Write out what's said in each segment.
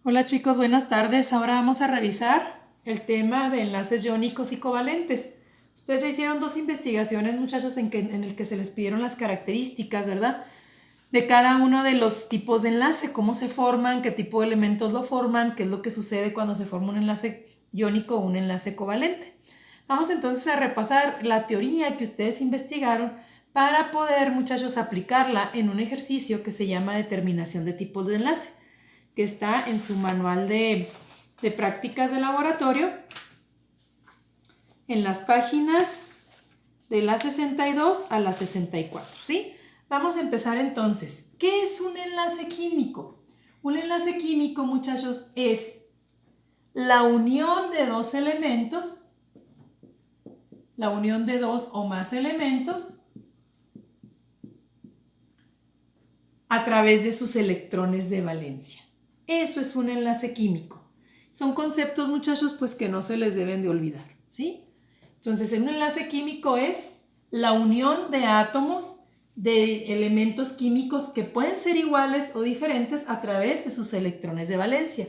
Hola chicos, buenas tardes. Ahora vamos a revisar el tema de enlaces iónicos y covalentes. Ustedes ya hicieron dos investigaciones, muchachos, en el que se les pidieron las características, ¿verdad? De cada uno de los tipos de enlace, cómo se forman, qué tipo de elementos lo forman, qué es lo que sucede cuando se forma un enlace iónico o un enlace covalente. Vamos entonces a repasar la teoría que ustedes investigaron para poder, muchachos, aplicarla en un ejercicio que se llama determinación de tipos de enlace, que está en su manual de prácticas de laboratorio, en las páginas de la 62 a la 64, ¿sí? Vamos a empezar entonces. ¿Qué es un enlace químico? Un enlace químico, muchachos, es la unión de dos elementos, la unión de dos o más elementos a través de sus electrones de valencia. Eso es un enlace químico. Son conceptos, muchachos, pues que no se les deben de olvidar, ¿sí? Entonces, un enlace químico es la unión de átomos de elementos químicos que pueden ser iguales o diferentes a través de sus electrones de valencia.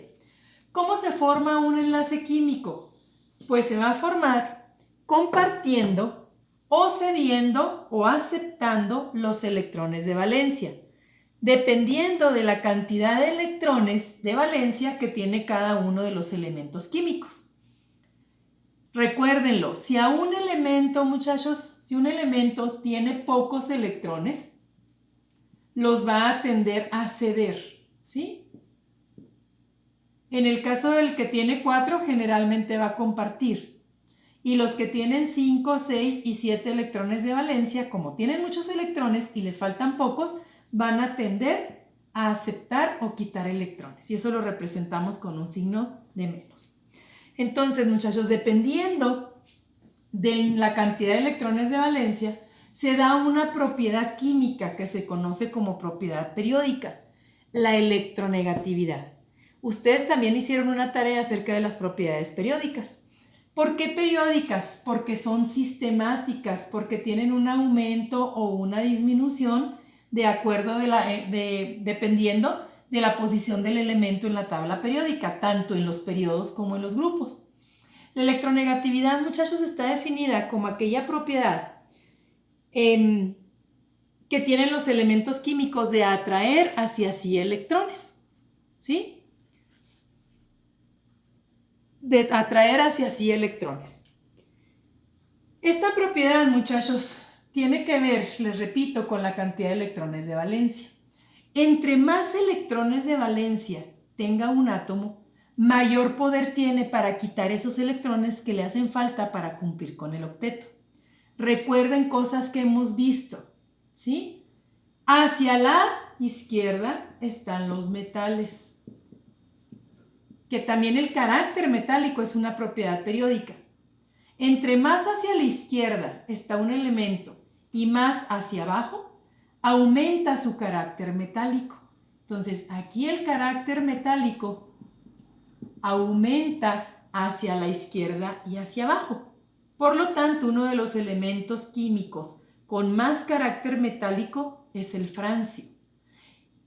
¿Cómo se forma un enlace químico? Pues se va a formar compartiendo o cediendo o aceptando los electrones de valencia, dependiendo de la cantidad de electrones de valencia que tiene cada uno de los elementos químicos. Recuérdenlo, si a un elemento, muchachos, si un elemento tiene pocos electrones, los va a tender a ceder, ¿sí? En el caso del que tiene 4, generalmente va a compartir. Y los que tienen 5, 6 y 7 electrones de valencia, como tienen muchos electrones y les faltan pocos, van a tender a aceptar o quitar electrones. Y eso lo representamos con un signo de menos. Entonces, muchachos, dependiendo de la cantidad de electrones de valencia, se da una propiedad química que se conoce como propiedad periódica, la electronegatividad. Ustedes también hicieron una tarea acerca de las propiedades periódicas. ¿Por qué periódicas? Porque son sistemáticas, porque tienen un aumento o una disminución de acuerdo dependiendo de la posición del elemento en la tabla periódica, tanto en los periodos como en los grupos. La electronegatividad, muchachos, está definida como aquella propiedad que tienen los elementos químicos de atraer hacia sí electrones, ¿sí? De atraer hacia sí electrones. Esta propiedad, muchachos, tiene que ver, les repito, con la cantidad de electrones de valencia. Entre más electrones de valencia tenga un átomo, mayor poder tiene para quitar esos electrones que le hacen falta para cumplir con el octeto. Recuerden cosas que hemos visto, ¿sí? Hacia la izquierda están los metales, que también el carácter metálico es una propiedad periódica. Entre más hacia la izquierda está un elemento y más hacia abajo, aumenta su carácter metálico. Entonces, aquí el carácter metálico aumenta hacia la izquierda y hacia abajo. Por lo tanto, uno de los elementos químicos con más carácter metálico es el francio.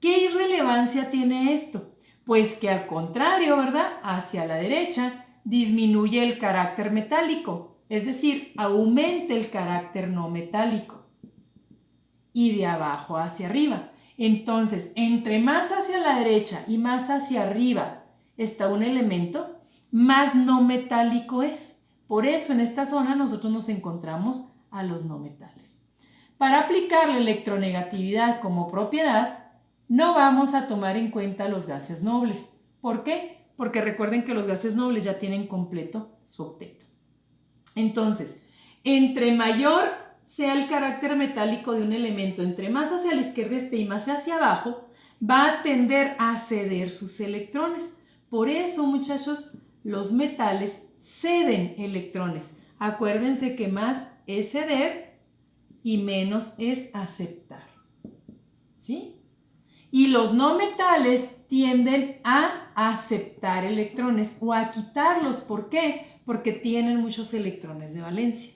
¿Qué irrelevancia tiene esto? Pues que al contrario, ¿verdad? Hacia la derecha disminuye el carácter metálico, es decir, aumenta el carácter no metálico. Y de abajo hacia arriba. Entonces, entre más hacia la derecha y más hacia arriba está un elemento, más no metálico es. Por eso en esta zona nosotros nos encontramos a los no metales. Para aplicar la electronegatividad como propiedad, no vamos a tomar en cuenta los gases nobles. ¿Por qué? Porque recuerden que los gases nobles ya tienen completo su octeto. Entonces, entre mayor sea el carácter metálico de un elemento, entre más hacia la izquierda esté y más hacia abajo, va a tender a ceder sus electrones. Por eso, muchachos, los metales ceden electrones. Acuérdense que más es ceder y menos es aceptar, ¿sí? Y los no metales tienden a aceptar electrones o a quitarlos. ¿Por qué? Porque tienen muchos electrones de valencia.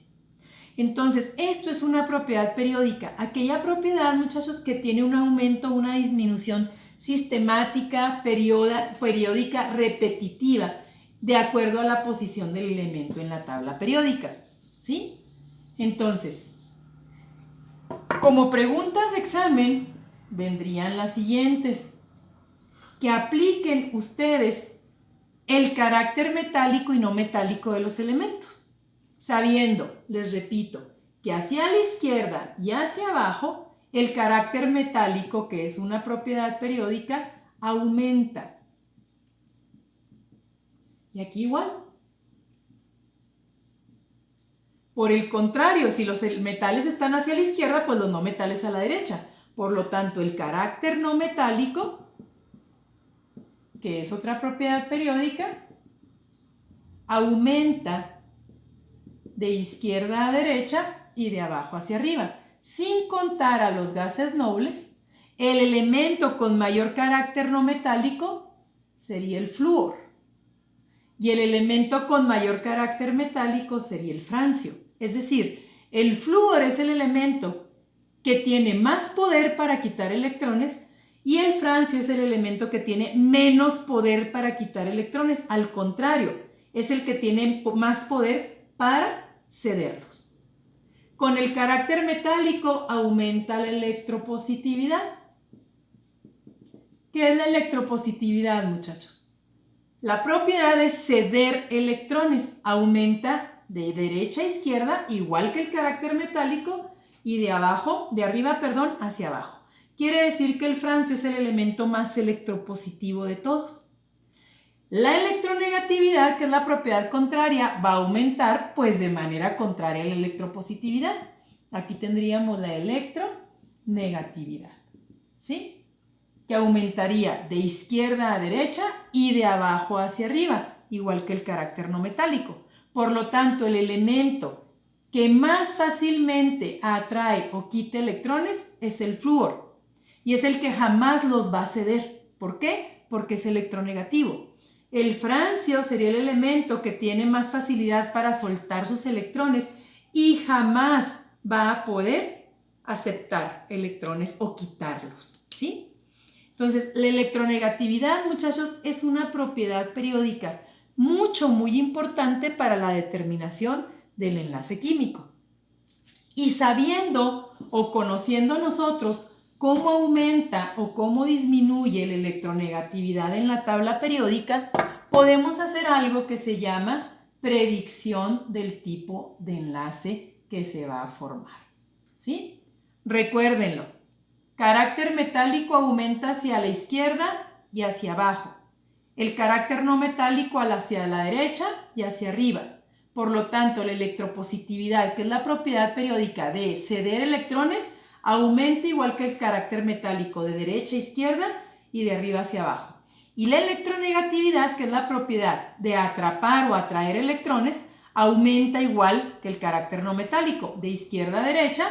Entonces, esto es una propiedad periódica. Aquella propiedad, muchachos, que tiene un aumento o una disminución sistemática, periódica, repetitiva, de acuerdo a la posición del elemento en la tabla periódica, ¿sí? Entonces, como preguntas de examen, vendrían las siguientes. Que apliquen ustedes el carácter metálico y no metálico de los elementos, sabiendo, les repito, que hacia la izquierda y hacia abajo, el carácter metálico, que es una propiedad periódica, aumenta. Y aquí igual. Por el contrario, si los metales están hacia la izquierda, pues los no metales a la derecha. Por lo tanto, el carácter no metálico, que es otra propiedad periódica, aumenta de izquierda a derecha y de abajo hacia arriba. Sin contar a los gases nobles, el elemento con mayor carácter no metálico sería el flúor. Y el elemento con mayor carácter metálico sería el francio. Es decir, el flúor es el elemento que tiene más poder para quitar electrones y el francio es el elemento que tiene menos poder para quitar electrones. Al contrario, es el que tiene más poder para cederlos. Con el carácter metálico aumenta la electropositividad. ¿Qué es la electropositividad, muchachos? La propiedad de ceder electrones aumenta de derecha a izquierda, igual que el carácter metálico, y de arriba hacia abajo. Quiere decir que el francio es el elemento más electropositivo de todos. La electronegatividad, que es la propiedad contraria, va a aumentar pues de manera contraria a la electropositividad. Aquí tendríamos la electronegatividad, ¿sí? Que aumentaría de izquierda a derecha y de abajo hacia arriba, igual que el carácter no metálico. Por lo tanto, el elemento que más fácilmente atrae o quita electrones es el flúor. Y es el que jamás los va a ceder. ¿Por qué? Porque es electronegativo. El francio sería el elemento que tiene más facilidad para soltar sus electrones y jamás va a poder aceptar electrones o quitarlos, ¿sí? Entonces, la electronegatividad, muchachos, es una propiedad periódica muy importante para la determinación del enlace químico. Y sabiendo o conociendo nosotros cómo aumenta o cómo disminuye la electronegatividad en la tabla periódica, podemos hacer algo que se llama predicción del tipo de enlace que se va a formar, ¿sí? Recuérdenlo. Carácter metálico aumenta hacia la izquierda y hacia abajo. El carácter no metálico hacia la derecha y hacia arriba. Por lo tanto, la electropositividad, que es la propiedad periódica de ceder electrones, aumenta igual que el carácter metálico de derecha a izquierda y de arriba hacia abajo. Y la electronegatividad, que es la propiedad de atrapar o atraer electrones, aumenta igual que el carácter no metálico, de izquierda a derecha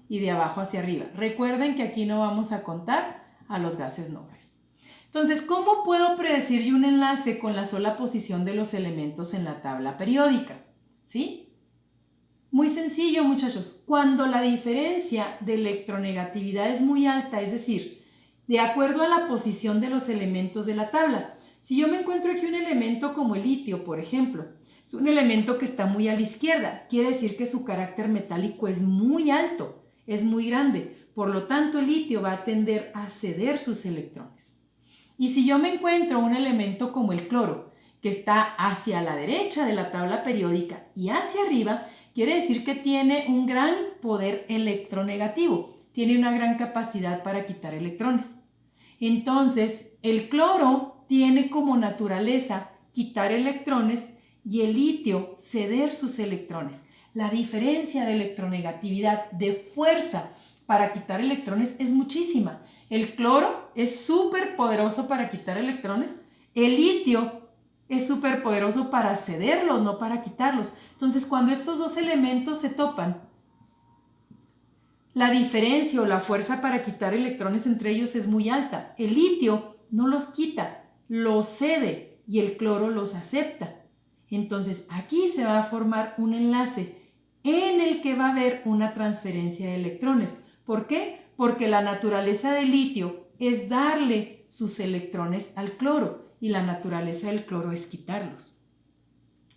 y de abajo hacia arriba. Recuerden que aquí no vamos a contar a los gases nobles. Entonces, ¿cómo puedo predecir yo un enlace con la sola posición de los elementos en la tabla periódica? ¿Sí? Muy sencillo, muchachos. Cuando la diferencia de electronegatividad es muy alta, es decir, de acuerdo a la posición de los elementos de la tabla. Si yo me encuentro aquí un elemento como el litio, por ejemplo, es un elemento que está muy a la izquierda. Quiere decir que su carácter metálico es muy alto, es muy grande. Por lo tanto, el litio va a tender a ceder sus electrones. Y si yo me encuentro un elemento como el cloro, que está hacia la derecha de la tabla periódica y hacia arriba, quiere decir que tiene un gran poder electronegativo, tiene una gran capacidad para quitar electrones. Entonces, el cloro tiene como naturaleza quitar electrones y el litio ceder sus electrones. La diferencia de electronegatividad, de fuerza para quitar electrones es muchísima. El cloro es súper poderoso para quitar electrones, el litio es súper poderoso para cederlos, no para quitarlos. Entonces, cuando estos dos elementos se topan, la diferencia o la fuerza para quitar electrones entre ellos es muy alta. El litio no los quita, los cede y el cloro los acepta. Entonces, aquí se va a formar un enlace en el que va a haber una transferencia de electrones. ¿Por qué? Porque la naturaleza del litio es darle sus electrones al cloro y la naturaleza del cloro es quitarlos.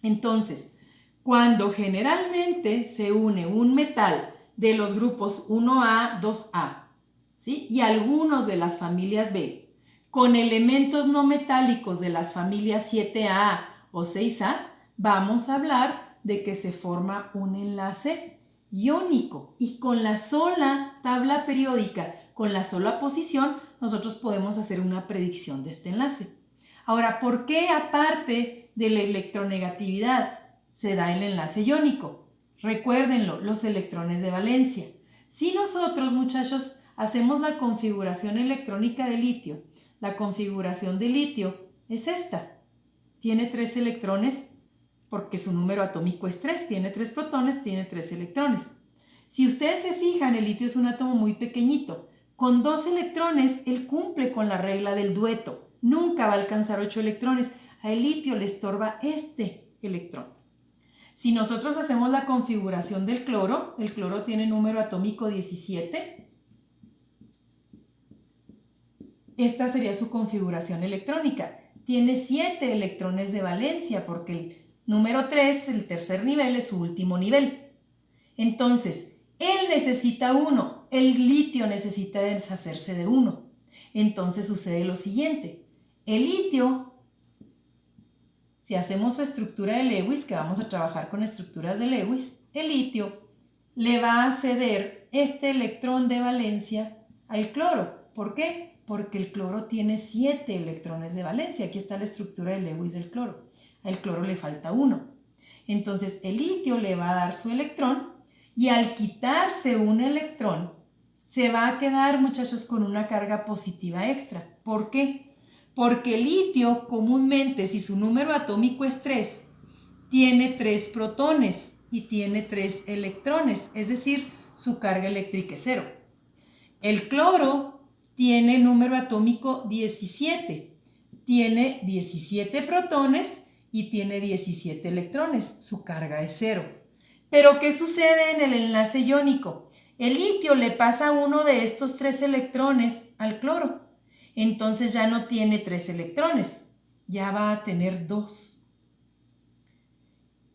Entonces, cuando generalmente se une un metal de los grupos 1A, 2A, ¿sí? Y algunos de las familias B, con elementos no metálicos de las familias 7A o 6A, vamos a hablar de que se forma un enlace iónico. Y con la sola tabla periódica, con la sola posición, nosotros podemos hacer una predicción de este enlace. Ahora, ¿por qué aparte de la electronegatividad se da el enlace iónico? Recuérdenlo, los electrones de valencia. Si nosotros, muchachos, hacemos la configuración electrónica de litio, la configuración de litio es esta. Tiene 3 electrones porque su número atómico es 3, tiene 3 protones, tiene 3 electrones. Si ustedes se fijan, el litio es un átomo muy pequeñito. Con 2 electrones, él cumple con la regla del dueto. Nunca va a alcanzar 8 electrones. Al litio le estorba este electrón. Si nosotros hacemos la configuración del cloro, el cloro tiene número atómico 17. Esta sería su configuración electrónica. Tiene 7 electrones de valencia porque el número 3, el tercer nivel, es su último nivel. Entonces, él necesita 1, el litio necesita deshacerse de 1. Entonces sucede lo siguiente. El litio, si hacemos su estructura de Lewis, que vamos a trabajar con estructuras de Lewis, el litio le va a ceder este electrón de valencia al cloro. ¿Por qué? Porque el cloro tiene 7 electrones de valencia. Aquí está la estructura de Lewis del cloro. Al cloro le falta 1. Entonces el litio le va a dar su electrón y al quitarse un electrón se va a quedar, muchachos, con una carga positiva extra. ¿Por qué? Porque el litio comúnmente, si su número atómico es 3, tiene 3 protones y tiene 3 electrones, es decir, su carga eléctrica es 0. El cloro tiene número atómico 17, tiene 17 protones y tiene 17 electrones, su carga es 0. Pero ¿qué sucede en el enlace iónico? El litio le pasa uno de estos 3 electrones al cloro. Entonces ya no tiene 3 electrones, ya va a tener 2.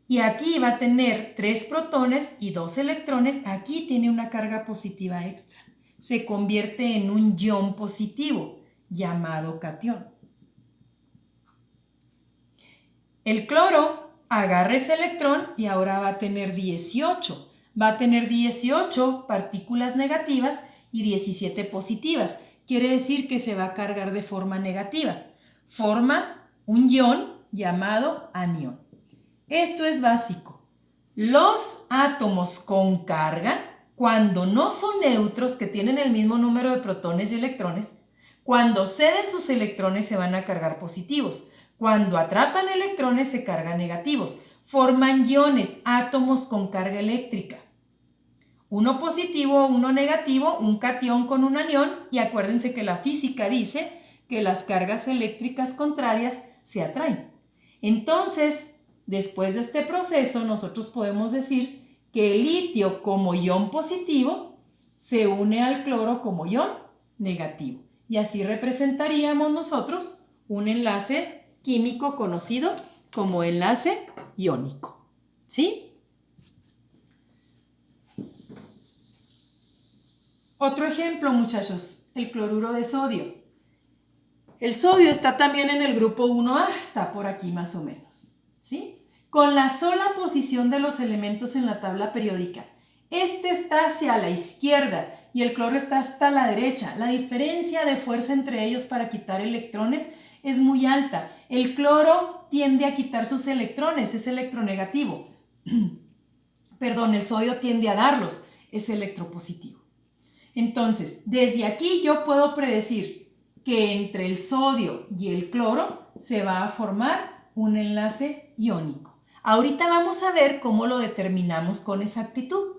Y aquí va a tener 3 protones y 2 electrones. Aquí tiene una carga positiva extra. Se convierte en un ion positivo llamado catión. El cloro agarra ese electrón y ahora va a tener 18. Va a tener 18 partículas negativas y 17 positivas. Quiere decir que se va a cargar de forma negativa. Forma un ion llamado anión. Esto es básico. Los átomos con carga, cuando no son neutros, que tienen el mismo número de protones y electrones, cuando ceden sus electrones se van a cargar positivos. Cuando atrapan electrones se cargan negativos. Forman iones, átomos con carga eléctrica. Uno positivo, uno negativo, un catión con un anión, y acuérdense que la física dice que las cargas eléctricas contrarias se atraen. Entonces, después de este proceso, nosotros podemos decir que el litio como ion positivo se une al cloro como ion negativo. Y así representaríamos nosotros un enlace químico conocido como enlace iónico. ¿Sí? Otro ejemplo, muchachos, el cloruro de sodio. El sodio está también en el grupo 1A, está por aquí más o menos, ¿sí? Con la sola posición de los elementos en la tabla periódica. Este está hacia la izquierda y el cloro está hasta la derecha. La diferencia de fuerza entre ellos para quitar electrones es muy alta. El cloro tiende a quitar sus electrones, es electronegativo. Perdón, el sodio tiende a darlos, es electropositivo. Entonces, desde aquí yo puedo predecir que entre el sodio y el cloro se va a formar un enlace iónico. Ahorita vamos a ver cómo lo determinamos con exactitud.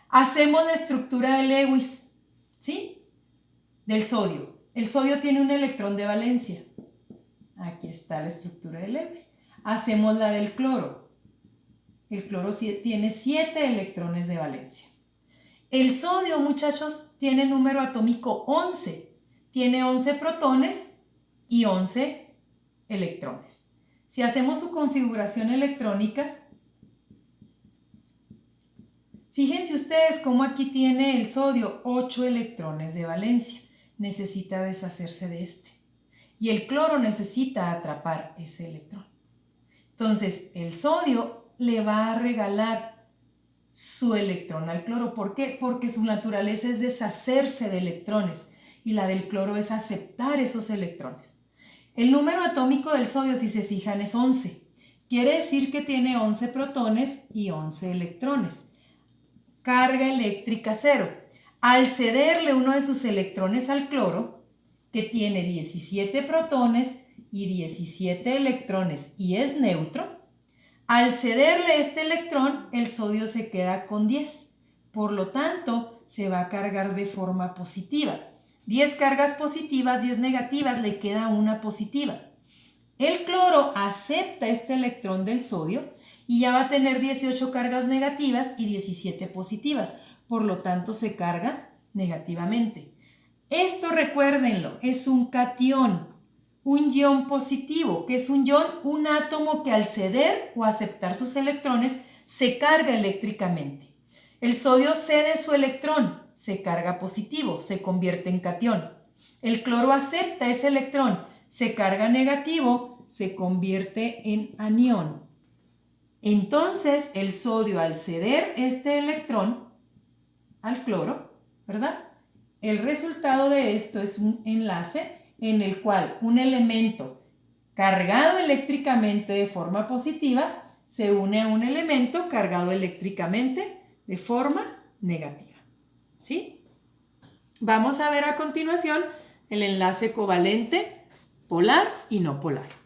Hacemos la estructura de Lewis, ¿sí? Del sodio. El sodio tiene un electrón de valencia. Aquí está la estructura de Lewis. Hacemos la del cloro. El cloro tiene 7 electrones de valencia. El sodio, muchachos, tiene número atómico 11, tiene 11 protones y 11 electrones. Si hacemos su configuración electrónica, fíjense ustedes cómo aquí tiene el sodio 8 electrones de valencia. Necesita deshacerse de este. Y el cloro necesita atrapar ese electrón. Entonces, el sodio le va a regalar su electrón al cloro. ¿Por qué? Porque su naturaleza es deshacerse de electrones y la del cloro es aceptar esos electrones. El número atómico del sodio, si se fijan, es 11. Quiere decir que tiene 11 protones y 11 electrones. Carga eléctrica 0. Al cederle uno de sus electrones al cloro, que tiene 17 protones y 17 electrones y es neutro, al cederle este electrón, el sodio se queda con 10. Por lo tanto, se va a cargar de forma positiva. 10 cargas positivas, 10 negativas, le queda una positiva. El cloro acepta este electrón del sodio y ya va a tener 18 cargas negativas y 17 positivas. Por lo tanto, se carga negativamente. Esto, recuérdenlo, es un catión, un ion positivo. ¿Qué es un ion? Un átomo que al ceder o aceptar sus electrones se carga eléctricamente. El sodio cede su electrón, se carga positivo, se convierte en catión. El cloro acepta ese electrón, se carga negativo, se convierte en anión. Entonces, el sodio al ceder este electrón al cloro, ¿verdad? El resultado de esto es un enlace en el cual un elemento cargado eléctricamente de forma positiva se une a un elemento cargado eléctricamente de forma negativa. ¿Sí? Vamos a ver a continuación el enlace covalente, polar y no polar.